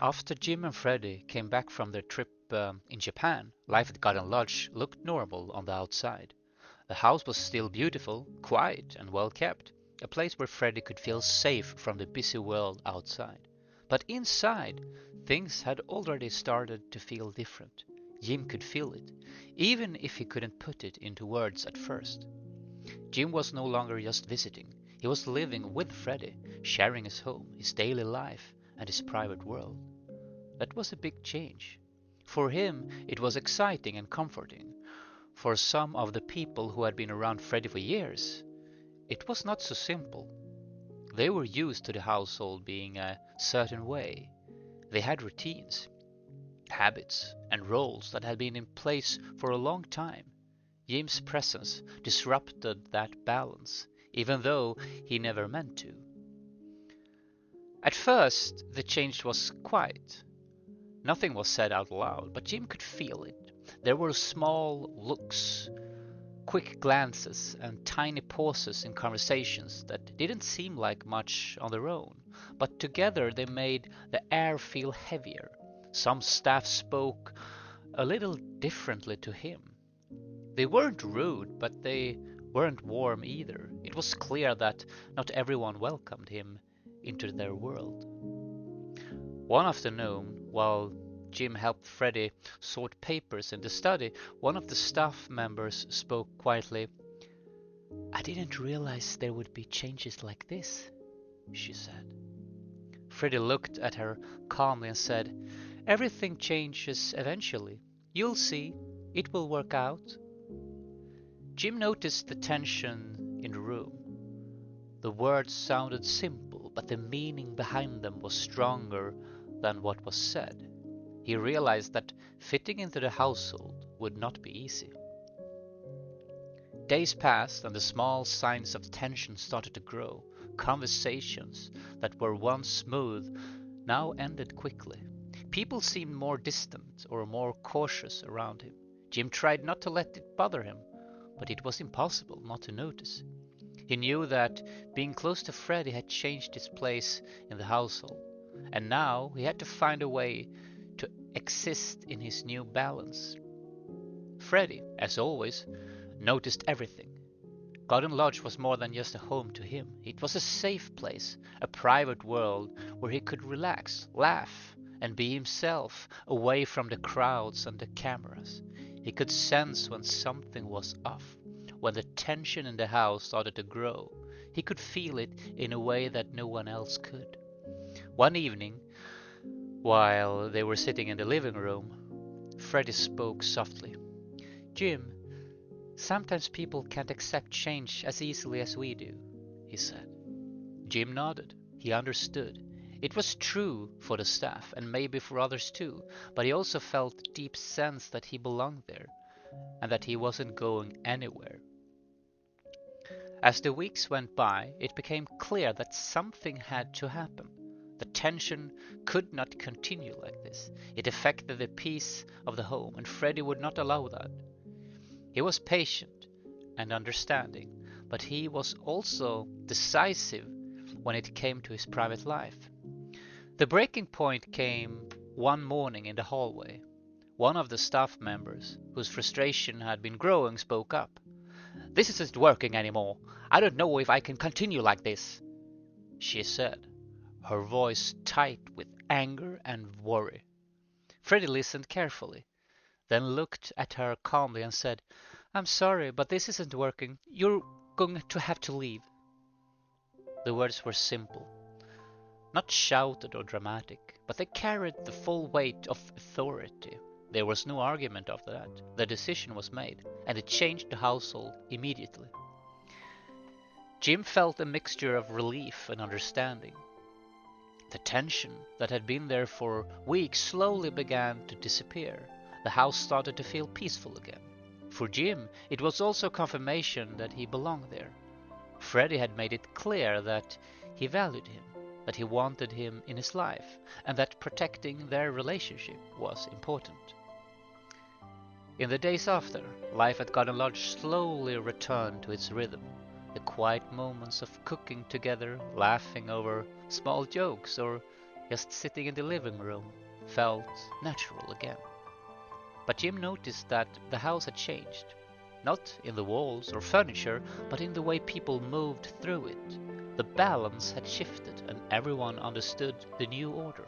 After Jim and Freddie came back from their trip in Japan, life at Garden Lodge looked normal on the outside. The house was still beautiful, quiet, and well kept, a place where Freddie could feel safe from the busy world outside. But inside, things had already started to feel different. Jim could feel it, even if he couldn't put it into words at first. Jim was no longer just visiting. He was living with Freddie, sharing his home, his daily life, and his private world. That was a big change. For him, it was exciting and comforting. For some of the people who had been around Freddie for years, it was not so simple. They were used to the household being a certain way. They had routines, habits, and roles that had been in place for a long time. Jim's presence disrupted that balance, even though he never meant to. At first, the change was quiet. Nothing was said out loud, but Jim could feel it. There were small looks, quick glances, and tiny pauses in conversations that didn't seem like much on their own, but together they made the air feel heavier. Some staff spoke a little differently to him. They weren't rude, but they weren't warm either. It was clear that not everyone welcomed him into their world. One afternoon, while Jim helped Freddie sort papers in the study, one of the staff members spoke quietly. "I didn't realize there would be changes like this," she said. Freddie looked at her calmly and said, "Everything changes eventually. You'll see. It will work out." Jim noticed the tension in the room. The words sounded simple, but the meaning behind them was stronger than what was said. He realized that fitting into the household would not be easy. Days passed and the small signs of tension started to grow. Conversations that were once smooth now ended quickly. People seemed more distant or more cautious around him. Jim tried not to let it bother him, but it was impossible not to notice. He knew that being close to Freddie had changed his place in the household, and now he had to find a way to exist in his new balance. Freddie, as always, noticed everything. Garden Lodge was more than just a home to him. It was a safe place, a private world where he could relax, laugh, and be himself away from the crowds and the cameras. He could sense when something was off, when the tension in the house started to grow. He could feel it in a way that no one else could. One evening, while they were sitting in the living room, Freddie spoke softly. "Jim, sometimes people can't accept change as easily as we do," he said. Jim nodded. He understood. It was true for the staff, and maybe for others too, but he also felt a deep sense that he belonged there, and that he wasn't going anywhere. As the weeks went by, it became clear that something had to happen. The tension could not continue like this. It affected the peace of the home, and Freddie would not allow that. He was patient and understanding, but he was also decisive when it came to his private life. The breaking point came one morning in the hallway. One of the staff members, whose frustration had been growing, spoke up. "This isn't working anymore. I don't know if I can continue like this," she said, her voice tight with anger and worry. Freddie listened carefully, then looked at her calmly and said, "I'm sorry, but this isn't working. You're going to have to leave." The words were simple, not shouted or dramatic, but they carried the full weight of authority. There was no argument after that. The decision was made, and it changed the household immediately. Jim felt a mixture of relief and understanding. The tension that had been there for weeks slowly began to disappear. The house started to feel peaceful again. For Jim, it was also confirmation that he belonged there. Freddie had made it clear that he valued him, that he wanted him in his life, and that protecting their relationship was important. In the days after, life at Garden Lodge slowly returned to its rhythm. The quiet moments of cooking together, laughing over small jokes, or Just sitting in the living room felt natural again. But Jim noticed that the house had changed. Not in the walls or furniture, but in the way people moved through it. The balance had shifted and everyone understood the new order.